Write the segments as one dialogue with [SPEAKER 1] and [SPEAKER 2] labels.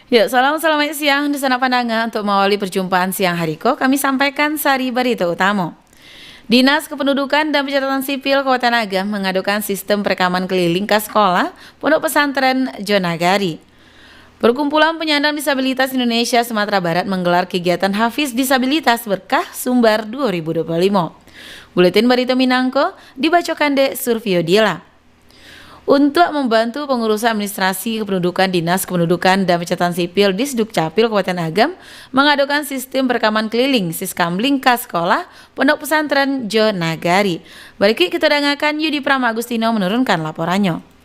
[SPEAKER 1] Ya, selamat siang di sana pandangan untuk mengawali perjumpaan siang hari kami sampaikan sari berita utama. Dinas Kependudukan dan Pencatatan Sipil Kabupaten Agam mengadukan sistem perekaman keliling ke sekolah Pondok Pesantren Jonagari. Perkumpulan Penyandang Disabilitas Indonesia Sumatera Barat menggelar kegiatan Hafiz Disabilitas Berkah Sumbar 2025. Buletin Berita Minangko dibacakan Dek Surfiodila. Untuk membantu pengurusan administrasi kependudukan, Dinas Kependudukan dan Pencatatan Sipil Disduk Capil Kabupaten Agam mengadukan sistem perekaman keliling Siskamling ke sekolah Pondok Pesantren Jonagari. Berikut kita dengarkan Yudi Prama Agustino menurunkan laporannya.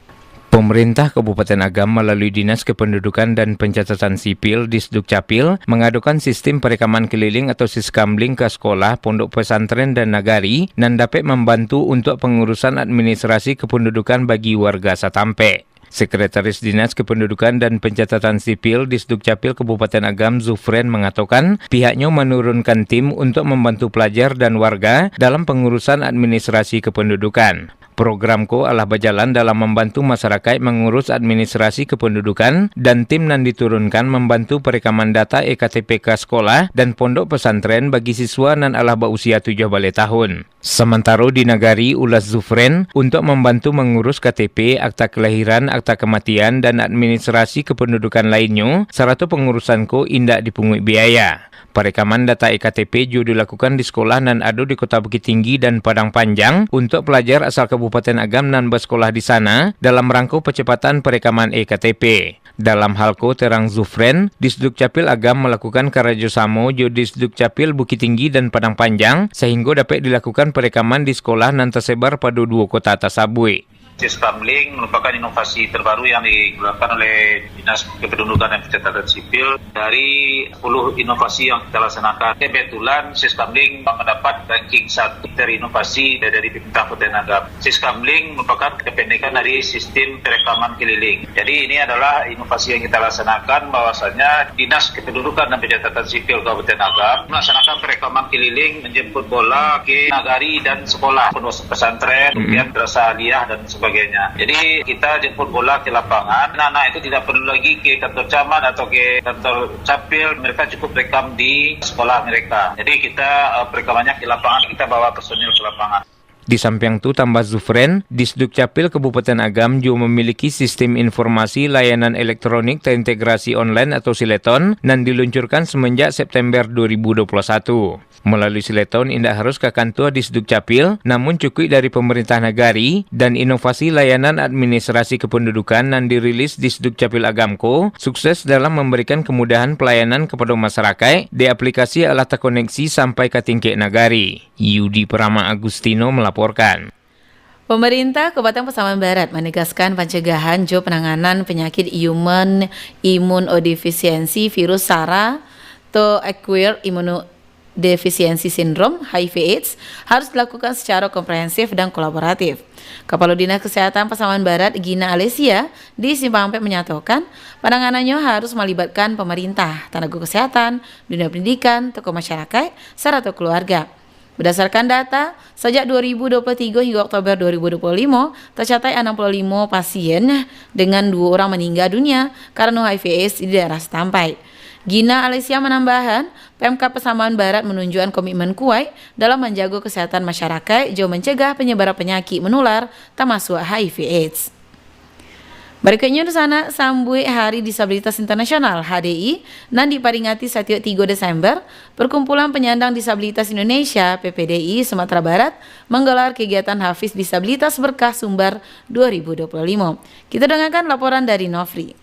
[SPEAKER 2] Pemerintah Kabupaten Agam melalui Dinas Kependudukan dan Pencatatan Sipil Disduk Capil mengadukan sistem perekaman keliling atau Siskamling ke sekolah, pondok pesantren dan nagari dan dapat membantu untuk pengurusan administrasi kependudukan bagi warga Satampe. Sekretaris Dinas Kependudukan dan Pencatatan Sipil Disduk Capil Kabupaten Agam Zufren mengatakan pihaknya menurunkan tim untuk membantu pelajar dan warga dalam pengurusan administrasi kependudukan. Programku adalah berjalan dalam membantu masyarakat mengurus administrasi kependudukan dan tim nan diturunkan membantu perekaman data EKTP ke sekolah dan pondok pesantren bagi siswa nan adalah berusia 7 tahun. Sementara di nagari ulas Zufren untuk membantu mengurus KTP, akta kelahiran, akta kematian dan administrasi kependudukan lainnya, serta pengurusanku indak dipungut biaya. Perekaman data EKTP juga dilakukan di sekolah nan ada di Kota Bukit Tinggi dan Padang Panjang untuk pelajar asal Kabupaten Agam nan bersekolah di sana dalam rangka percepatan perekaman EKTP. Dalam halko terang Zufren, Disduk Capil Agam melakukan kerjasama jo Disduk Capil Bukit Tinggi dan Padang Panjang sehingga dapat dilakukan perekaman di sekolah nan tersebar pada 2 kota tersebut.
[SPEAKER 3] Siskamling merupakan inovasi terbaru yang dikeluarkan oleh Dinas Kependudukan dan Pencatatan Sipil. Dari 10 inovasi yang kita laksanakan, kebetulan Siskamling mendapat ranking 1 terinovasi dari pemerintah Kabupaten Agam. Siskamling merupakan kependekan dari sistem perekaman keliling. Jadi ini adalah inovasi yang kita laksanakan, bahwasanya Dinas Kependudukan dan Pencatatan Sipil Kabupaten Agam melaksanakan perekaman keliling menjemput bola ke nagari dan sekolah, pondok pesantren, kemudian madrasah aliyah dan sebagainya. Jadi kita jemput bola ke lapangan. Anak-anak itu tidak perlu lagi ke kantor camat atau ke kantor capil. Mereka cukup rekam di sekolah mereka. Jadi kita perekamannya ke lapangan. Kita bawa personil ke lapangan.
[SPEAKER 2] Di samping itu tambah Zufren, Disduk Capil Kabupaten Agam juga memiliki sistem informasi layanan elektronik terintegrasi online atau Sileton dan diluncurkan semenjak September 2021. Melalui Sileton indah harus ke kantor Disduk Capil, namun cukup dari pemerintah nagari dan inovasi layanan administrasi kependudukan yang dirilis Disduk Capil Agamko sukses dalam memberikan kemudahan pelayanan kepada masyarakat di aplikasi alat terkoneksi sampai ke tingkat nagari. Yudi Prama Agustino melaporkan.
[SPEAKER 1] Pemerintah Kabupaten Pasaman Barat menegaskan pencegahan penanganan penyakit imunodefisiensi virus SARA atau Acquired Immunodeficiency Syndrome (HIV/AIDS) harus dilakukan secara komprehensif dan kolaboratif. Kepala Dinas Kesehatan Pasaman Barat Gina Alesia di Simpang Ampek menyatakan penanganannya harus melibatkan pemerintah, tenaga kesehatan, dunia pendidikan, tokoh masyarakat, serta keluarga. Berdasarkan data, sejak 2023 hingga Oktober 2025, tercatat 65 pasien dengan 2 orang meninggal dunia karena HIV/AIDS di daerah setempat. Gina Alesia menambahkan, Pemkab Pasaman Barat menunjukkan komitmen kuat dalam menjaga kesehatan masyarakat jauh mencegah penyebaran penyakit menular termasuk HIV/AIDS. Berikutnya di sana sambut Hari Disabilitas Internasional (HDI) dan diperingati setiap 3 Desember, Perkumpulan Penyandang Disabilitas Indonesia (PPDI) Sumatera Barat menggelar kegiatan Hafiz Disabilitas Berkah Sumbar 2025. Kita dengarkan laporan dari Nofri.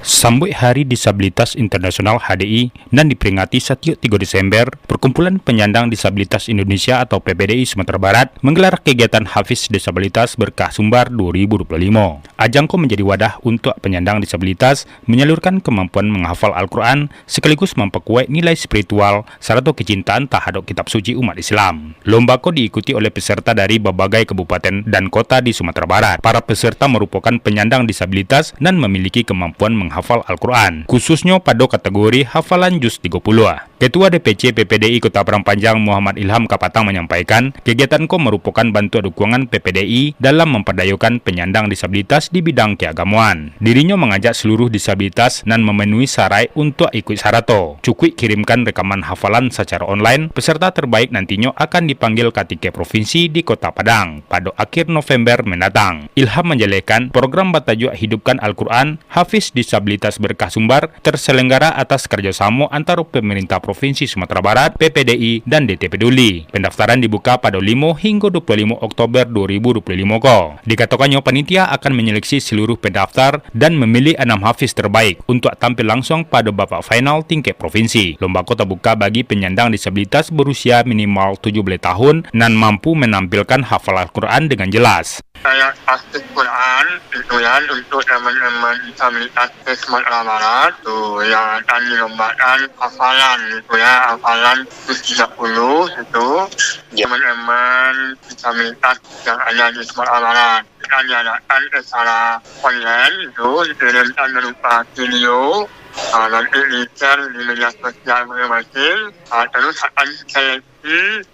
[SPEAKER 4] Sambut Hari Disabilitas Internasional (HDI) dan diperingati setiap 3 Desember, Perkumpulan Penyandang Disabilitas Indonesia atau PPDI Sumatera Barat menggelar kegiatan Hafiz Disabilitas Berkah Sumbar 2025. Ajangko menjadi wadah untuk penyandang disabilitas menyalurkan kemampuan menghafal Al-Quran sekaligus memperkuat nilai spiritual serta kecintaan terhadap kitab suci umat Islam. Lombako diikuti oleh peserta dari berbagai kabupaten dan kota di Sumatera Barat. Para peserta merupakan penyandang disabilitas dan memiliki kemampuan menghafal Al-Quran, khususnya pada kategori hafalan juz 30. Ketua DPC PPDI Kota Padang Panjang Muhammad Ilham Kapatang menyampaikan, kegiatan KOM merupakan bantuan dukungan PPDI dalam memperdayakan penyandang disabilitas di bidang keagamaan. Dirinya mengajak seluruh disabilitas dan memenuhi syarat untuk ikut Sarato. Cukup kirimkan rekaman hafalan secara online, peserta terbaik nantinya akan dipanggil KTK Provinsi di Kota Padang pada akhir November mendatang. Ilham menjelaskan program bertajuk Hidupkan Al-Quran, Hafiz Disabilitas Berkah Sumbar terselenggara atas kerjasama antara pemerintah Provinsi Sumatera Barat, PPDI, dan DT Peduli. Pendaftaran dibuka pada 5 hingga 25 Oktober 2025. Dikatakannya panitia akan menyeleksi seluruh pendaftar dan memilih 6 hafiz terbaik untuk tampil langsung pada babak final tingkat provinsi. Lomba terbuka bagi penyandang disabilitas berusia minimal 17 tahun dan mampu menampilkan hafalan Al-Quran dengan jelas.
[SPEAKER 5] Saya aktif Quran itu ya untuk teman-teman disabilitas di Sumatera Barat itu yang akan dilombakan hafalan itu ya, hafalan 30 itu teman-teman disabilitas yang ada di Sumatera Barat akan diadakan secara online itu dikirimkan berupa video. Nanti di-share di media sosial masing-masing, terus akan seleksi,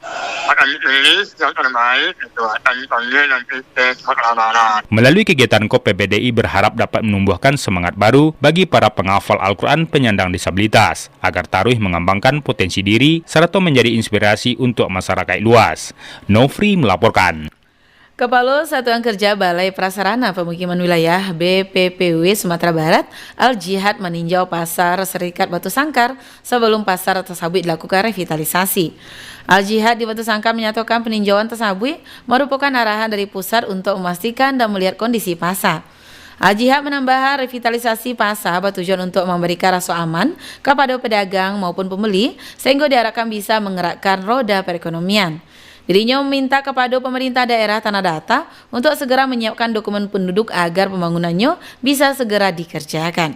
[SPEAKER 5] akan dipilih yang terbaik, itu akan dipanggil nanti ke Sumatera Barat.
[SPEAKER 4] Melalui kegiatan KOP PPDI berharap dapat menumbuhkan semangat baru bagi para penghafal Al-Quran penyandang disabilitas, agar taruh mengembangkan potensi diri, serta menjadi inspirasi untuk masyarakat luas. Nofri melaporkan.
[SPEAKER 1] Kepala Satuan Kerja Balai Prasarana Pemukiman Wilayah BPPW Sumatera Barat, Al-Jihad meninjau pasar Serikat Batu Sangkar sebelum pasar tersebut dilakukan revitalisasi. Al-Jihad di Batu Sangkar menyatakan peninjauan tersebut merupakan arahan dari pusat untuk memastikan dan melihat kondisi pasar. Al-Jihad menambah revitalisasi pasar bertujuan untuk memberikan rasa aman kepada pedagang maupun pembeli sehingga diharapkan bisa menggerakkan roda perekonomian. Dirinya meminta kepada pemerintah daerah Tanah Datar untuk segera menyiapkan dokumen penduduk agar pembangunannya bisa segera dikerjakan.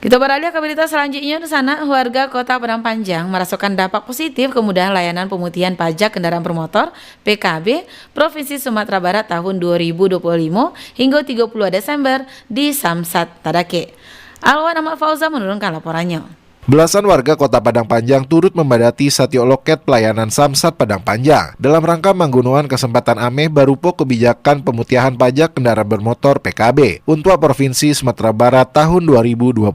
[SPEAKER 1] Kita beralih ke berita selanjutnya. Di sana, warga Kota Padang Panjang merasakan dampak positif kemudahan layanan pemutihan pajak kendaraan bermotor PKB Provinsi Sumatera Barat tahun 2025 hingga 30 Desember di Samsat Tadake. Alwan Ahmad Fauza menurunkan laporannya.
[SPEAKER 6] Belasan warga Kota Padang Panjang turut membadati satyo loket pelayanan Samsat Padang Panjang dalam rangka menggunakan kesempatan ameh berupa kebijakan pemutihan pajak kendaraan bermotor PKB untuk Provinsi Sumatera Barat tahun 2025.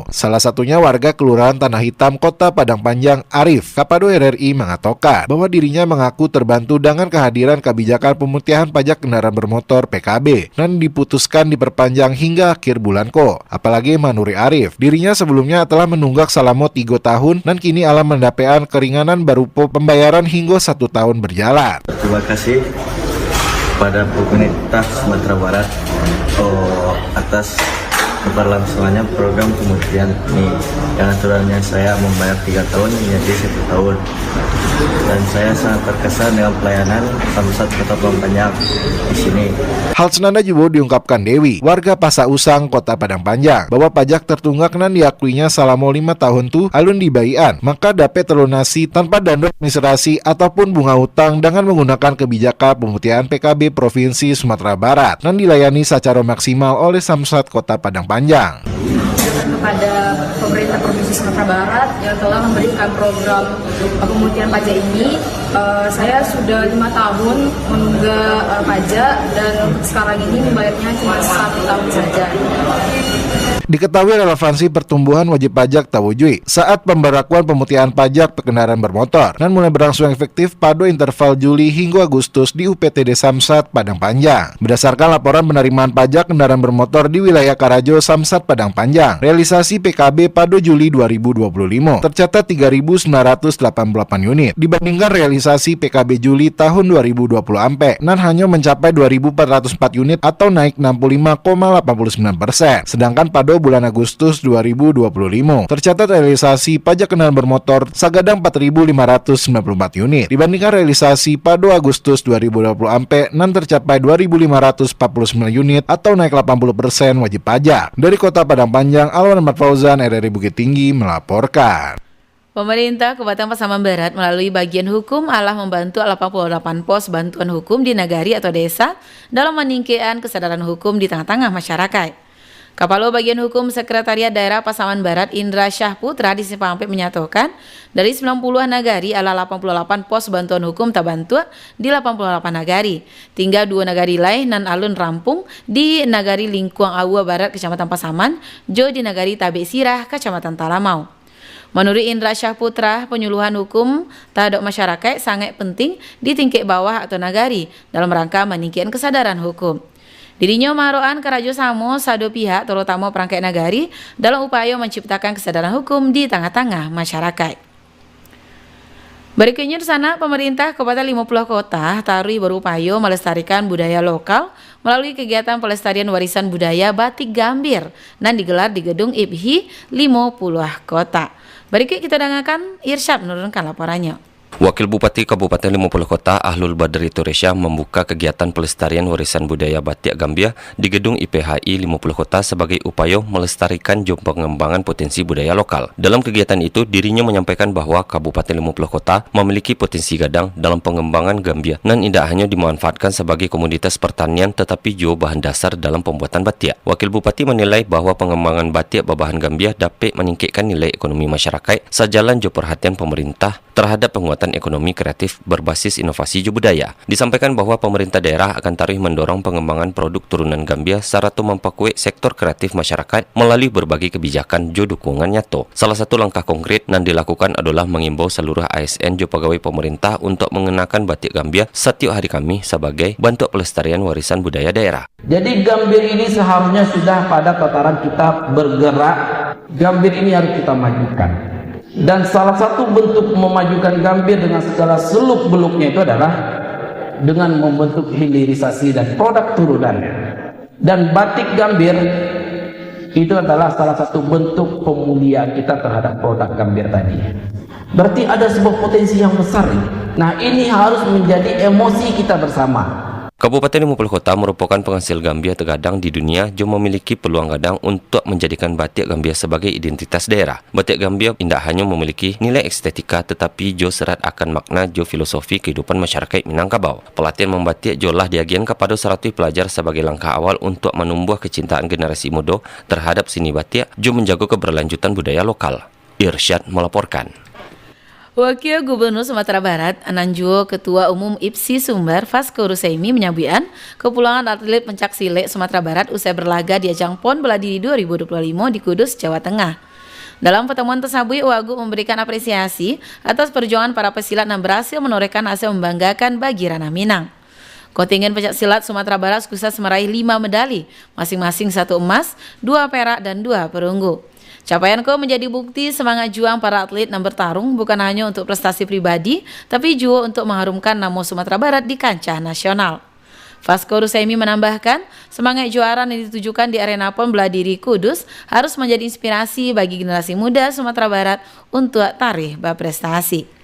[SPEAKER 6] Salah satunya warga Kelurahan Tanah Hitam Kota Padang Panjang Arif Kapado RRI mengatakan bahwa dirinya mengaku terbantu dengan kehadiran kebijakan pemutihan pajak kendaraan bermotor PKB dan diputuskan diperpanjang hingga akhir bulan Apalagi Manuri Arif, dirinya sebelumnya telah menunggak selama 3 tahun dan kini alam mendapatkan keringanan berupa pembayaran hingga 1 tahun berjalan.
[SPEAKER 7] Terima kasih pada pemerintah Sumatera Barat atas keberlangsungannya program pemutihan ini yang aturannya saya membayar 3 tahun menjadi 1 tahun. Dan saya sangat terkesan dengan pelayanan Samsat Kota Padang Panjang di sini.
[SPEAKER 6] Hal senada juga diungkapkan Dewi, warga Pasa Usang Kota Padang Panjang, bahwa pajak tertunggak nan diakuinya selama 5 tahun tuh alun dibaian, maka dapat terlunasi tanpa dana administrasi ataupun bunga utang dengan menggunakan kebijakan pemutihan PKB Provinsi Sumatera Barat dan dilayani secara maksimal oleh Samsat Kota Padang Panjang.
[SPEAKER 8] Kepada pemerintah Provinsi Sumatera Barat yang telah memberikan program pemutihan pajak ini, saya sudah 5 tahun menunggak pajak dan untuk sekarang ini membayarnya cuma 1 tahun saja.
[SPEAKER 6] Diketahui relevansi pertumbuhan wajib pajak terwujud saat pemberlakuan pemutihan pajak kendaraan bermotor dan mulai berlangsung efektif pada interval Juli hingga Agustus di UPTD Samsat Padang Panjang. Berdasarkan laporan penerimaan pajak kendaraan bermotor di wilayah Karajo Samsat Padang Panjang, realisasi PKB pada Juli 2025 tercatat 3.988 unit dibandingkan realisasi PKB Juli tahun 2020 dan hanya mencapai 2.404 unit atau naik 65,89%. Sedangkan pada bulan Agustus 2025 tercatat realisasi pajak kendaraan bermotor sagadang 4.594 unit dibandingkan realisasi pada Agustus 2020 nan tercapai 2.549 unit atau naik 80% wajib pajak. Dari Kota Padang Panjang, Alwan Ahmad Fauzan, RRI Bukit Tinggi melaporkan.
[SPEAKER 1] Pemerintah Kabupaten Pasaman Barat melalui bagian hukum telah membantu 88 pos bantuan hukum di nagari atau desa dalam meningkatkan kesadaran hukum di tengah-tengah masyarakat. Kapalo Bagian Hukum Sekretariat Daerah Pasaman Barat Indra Syahputra di Sipampek menyatakan dari 90 nagari ala 88 pos bantuan hukum tabantua di 88 nagari. Tinggal 2 nagari lain nan alun rampung di nagari Lingkuang Awa Barat Kecamatan Pasaman, jo di nagari Tabek Sirah Kecamatan Talamau. Menurut Indra Syahputra, penyuluhan hukum terhadap masyarakat sangat penting di tingkat bawah atau nagari dalam rangka meningkatkan kesadaran hukum. Dirinya maroan kerajo samo sado pihak terutama perangkat nagari dalam upaya menciptakan kesadaran hukum di tengah-tengah masyarakat. Berikutnya di sana pemerintah Kabupaten 50 Kota Tarui berupaya melestarikan budaya lokal melalui kegiatan pelestarian warisan budaya batik Gambir dan digelar di gedung IPHI 50 Kota. Berikut kita dengarkan Irsyad menurunkan laporannya.
[SPEAKER 9] Wakil Bupati Kabupaten 50 Kota Ahlul Badri Turesya membuka kegiatan pelestarian warisan budaya batik Gambia di gedung IPHI 50 Kota sebagai upaya melestarikan dan pengembangan potensi budaya lokal. Dalam kegiatan itu, dirinya menyampaikan bahwa Kabupaten 50 Kota memiliki potensi gadang dalam pengembangan Gambia dan tidak hanya dimanfaatkan sebagai komoditas pertanian tetapi juga bahan dasar dalam pembuatan batik. Wakil Bupati menilai bahwa pengembangan batik berbahan Gambia dapat meningkatkan nilai ekonomi masyarakat sejalan dengan perhatian pemerintah terhadap penguatan ekonomi kreatif berbasis inovasi budaya. Disampaikan bahwa pemerintah daerah akan terus mendorong pengembangan produk turunan Gambia serta memperkuat sektor kreatif masyarakat melalui berbagai kebijakan dukungan nyata. Salah satu langkah konkret yang dilakukan adalah mengimbau seluruh ASN pegawai pemerintah untuk mengenakan batik Gambia setiap hari Kamis sebagai bentuk pelestarian warisan budaya daerah.
[SPEAKER 10] Jadi Gambir ini seharusnya sudah pada tataran kita bergerak. Gambir ini harus kita majukan. Dan salah satu bentuk memajukan Gambir dengan segala seluk-beluknya itu adalah dengan membentuk hilirisasi dan produk turunannya. Dan batik Gambir itu adalah salah satu bentuk pemuliaan kita terhadap produk Gambir tadi. Berarti ada sebuah potensi yang besar ini. Nah, ini harus menjadi emosi kita bersama.
[SPEAKER 9] Kabupaten 50 Kota merupakan penghasil Gambia tergadang di dunia yang memiliki peluang gadang untuk menjadikan batik Gambia sebagai identitas daerah. Batik Gambia tidak hanya memiliki nilai estetika tetapi juga serat akan makna filosofi kehidupan masyarakat Minangkabau. Pelatihan membatik juga diagian kepada 100 pelajar sebagai langkah awal untuk menumbuh kecintaan generasi muda terhadap seni batik juga menjaga keberlanjutan budaya lokal. Irsyad melaporkan.
[SPEAKER 1] Wakil Gubernur Sumatera Barat, Ananjuo Ketua Umum IPSI Sumber Vasco Ruseimi menyampaikan kepulangan atlet pencak silat Sumatera Barat usai berlaga di ajang PON Bela Diri 2025 di Kudus, Jawa Tengah. Dalam pertemuan tersebut, Wagub memberikan apresiasi atas perjuangan para pesilat yang berhasil menorehkan hasil membanggakan bagi ranah Minang. Kontingen pencak silat Sumatera Barat sukses meraih 5 medali, masing-masing 1 emas, 2 perak, dan 2 perunggu. Capaian menjadi bukti semangat juang para atlet yang bertarung bukan hanya untuk prestasi pribadi, tapi juga untuk mengharumkan nama Sumatera Barat di kancah nasional. Vasco Ruseimi menambahkan, semangat juara yang ditujukan di arena PON Bela Diri Kudus harus menjadi inspirasi bagi generasi muda Sumatera Barat untuk tarikh berprestasi.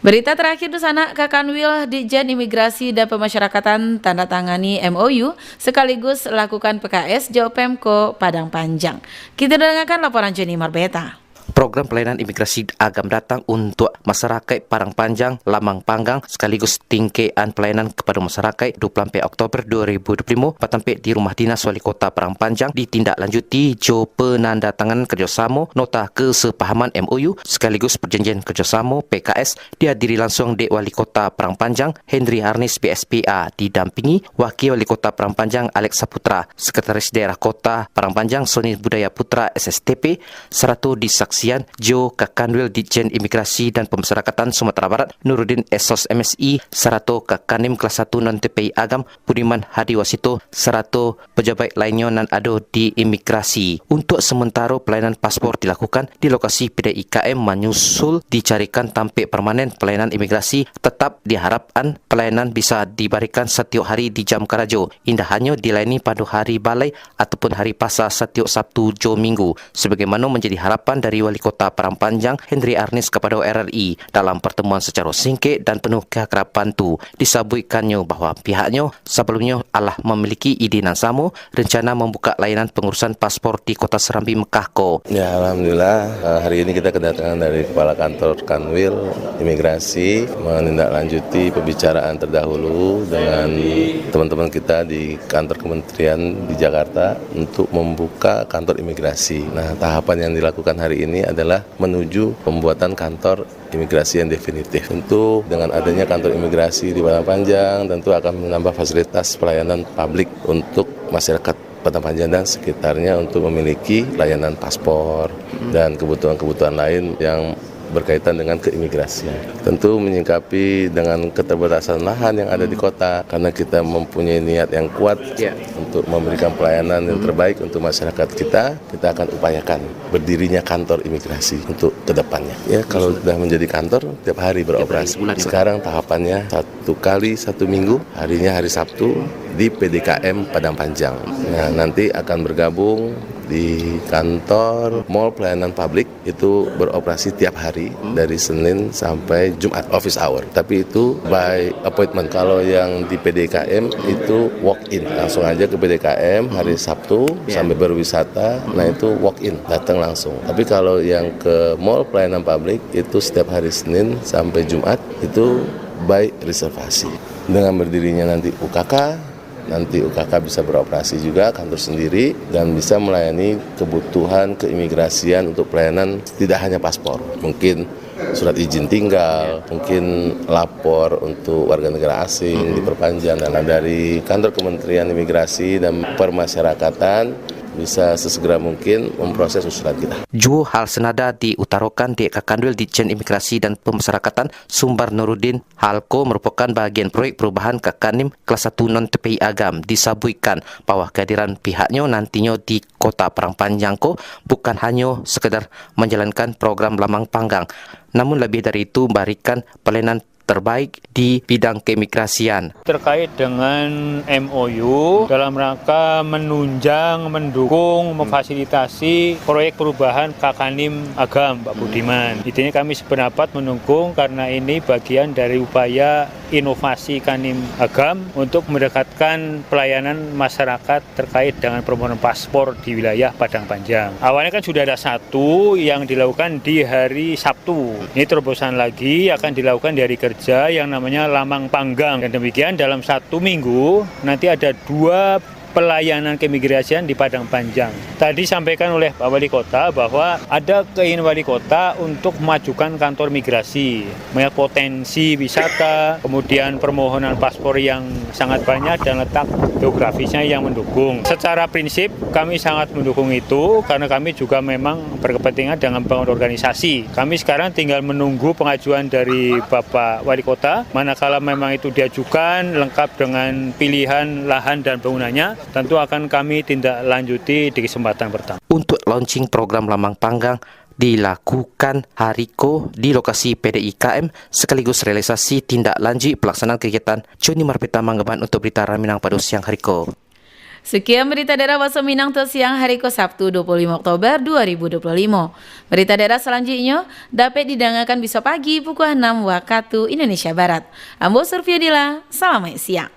[SPEAKER 1] Berita terakhir di sana, Kakanwil Ditjen Imigrasi dan Pemasyarakatan tanda tangani MOU sekaligus lakukan PKS Jawa Pemko Padang Panjang. Kita dengarkan laporan Jenny Marbeta.
[SPEAKER 11] Program pelayanan imigrasi agam datang untuk masyarakat Padang Panjang, Lamang Panggang sekaligus tingkatan pelayanan kepada masyarakat 24 Oktober 2025 bertampil di Rumah Dinas Wali Kota Padang Panjang ditindaklanjuti jo penandatanganan kerjasama nota kesepahaman MOU sekaligus perjanjian kerjasama PKS dihadiri langsung di Wali Kota Padang Panjang Henry Harnis PSPA didampingi Wakil Wali Kota Padang Panjang Alex Saputra, Sekretaris Daerah Kota Padang Panjang Soni Budaya Putra SSTP serta disaksikan Jo Kakanwil Ditjen Imigrasi dan Pemasyarakatan Sumatera Barat Nuruddin Esos MSI serta Kakanim kelas 1 non TPI Agam Budiman Hadi Wasito serta pejabat lainnya nan ada di imigrasi. Untuk sementara pelayanan paspor dilakukan di lokasi PDIKM menyusul dicarikan tampil permanen pelayanan imigrasi. Tetap diharapkan pelayanan bisa diberikan setiap hari di jam kerja. Indah hanya dilayani pada hari balai ataupun hari pasar setiap Sabtu jo Minggu sebagaimana menjadi harapan dari melalui Wali Kota Padang Panjang Henry Arnis kepada RRI. Dalam pertemuan secara singkat dan penuh keakraban itu disebutkannya bahawa pihaknya sebelumnya telah memiliki ide yang sama rencana membuka layanan pengurusan paspor di Kota Serambi Mekah ko.
[SPEAKER 12] Ya, alhamdulillah hari ini kita kedatangan dari Kepala Kantor Kanwil Imigrasi menindaklanjuti pembicaraan terdahulu dengan teman-teman kita di kantor kementerian di Jakarta untuk membuka kantor imigrasi. Nah, tahapan yang dilakukan hari ini adalah menuju pembuatan kantor imigrasi yang definitif. Tentu dengan adanya kantor imigrasi di Padang Panjang tentu akan menambah fasilitas pelayanan publik untuk masyarakat Padang Panjang dan sekitarnya untuk memiliki layanan paspor dan kebutuhan-kebutuhan lain yang berkaitan dengan keimigrasian. Tentu menyikapi dengan keterbatasan lahan yang ada di kota, karena kita mempunyai niat yang kuat untuk memberikan pelayanan yang terbaik untuk masyarakat kita akan upayakan berdirinya kantor imigrasi untuk kedepannya. Ya, kalau sudah menjadi kantor, tiap hari beroperasi. Sekarang tahapannya 1 kali 1 minggu, harinya hari Sabtu di PDKM Padang Panjang. Nah, nanti akan bergabung di kantor Mall Pelayanan Publik, itu beroperasi tiap hari dari Senin sampai Jumat office hour. Tapi itu by appointment. Kalau yang di PDKM itu walk-in, langsung aja ke PDKM hari Sabtu sampai berwisata. Nah, itu walk-in, datang langsung. Tapi kalau yang ke Mall Pelayanan Publik itu setiap hari Senin sampai Jumat itu by reservasi. Dengan berdirinya nanti UKK bisa beroperasi juga kantor sendiri dan bisa melayani kebutuhan keimigrasian untuk pelayanan tidak hanya paspor, mungkin surat izin tinggal, mungkin lapor untuk warga negara asing diperpanjang. Dan dari kantor Kementerian Imigrasi dan Permasyarakatan bisa sesegera mungkin memproses usulan kita.
[SPEAKER 11] Juga hal senada diutarakan di Kakandwil Ditjen Imigrasi dan Pemasyarakatan Sumbar Nuruddin. Halko merupakan bagian proyek perubahan Kakanim kelas 1 non TPI Agam. Disebutkan bahwa kehadiran pihaknya nantinya di Kota Padang Panjang ko bukan hanya sekedar menjalankan program Lamang Panggang, namun lebih dari itu memberikan pelayanan terbaik di bidang keimigrasian.
[SPEAKER 13] Terkait dengan MOU dalam rangka menunjang, mendukung, memfasilitasi proyek perubahan Kakanim Agam, Pak Budiman. Intinya kami sependapat mendukung karena ini bagian dari upaya inovasi Kanim Agam untuk mendekatkan pelayanan masyarakat terkait dengan permohonan paspor di wilayah Padang Panjang. Awalnya kan sudah ada satu yang dilakukan di hari Sabtu. Ini terobosan lagi akan dilakukan di hari kerja yang namanya Lamang Panggang. Dan demikian dalam 1 minggu nanti ada 2 pelayanan keimigrasian di Padang Panjang. Tadi sampaikan oleh Pak Wali Kota bahwa ada keinginan Wali Kota untuk memajukan kantor migrasi, melihat potensi wisata, kemudian permohonan paspor yang sangat banyak dan letak geografisnya yang mendukung. Secara prinsip kami sangat mendukung itu karena kami juga memang berkepentingan dengan bangun organisasi. Kami sekarang tinggal menunggu pengajuan dari Bapak Wali Kota, manakala memang itu diajukan lengkap dengan pilihan lahan dan bangunannya, tentu akan kami tindak lanjuti di kesempatan pertama.
[SPEAKER 11] Untuk launching program Lamang Panggang dilakukan hariko di lokasi PDIKM sekaligus realisasi tindak lanjut pelaksanaan kegiatan Joni Marpeta Manggaban untuk berita Raminang pada siang hariko.
[SPEAKER 1] Sekian berita daerah Bahasa Minang untuk siang hari ke Sabtu 25 Oktober 2025. Berita daerah selanjutnya dapat didengarkan besok pagi pukul 6 waktu Indonesia Barat. Ambo Surfiadila, selamat siang.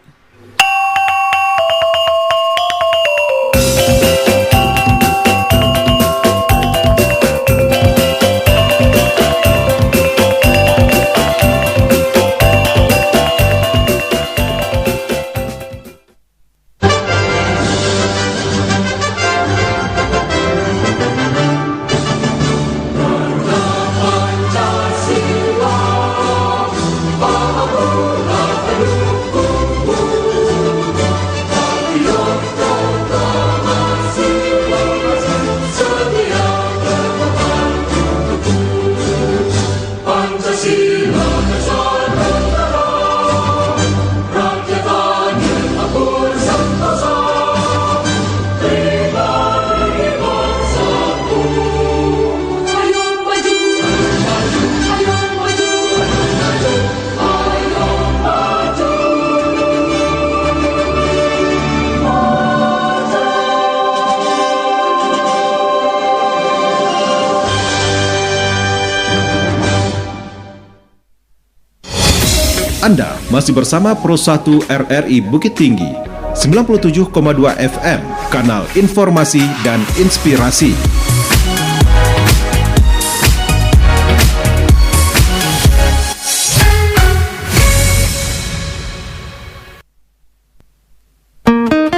[SPEAKER 14] Masih bersama Pro 1 RRI Bukit Tinggi, 97,2 FM, kanal informasi dan inspirasi.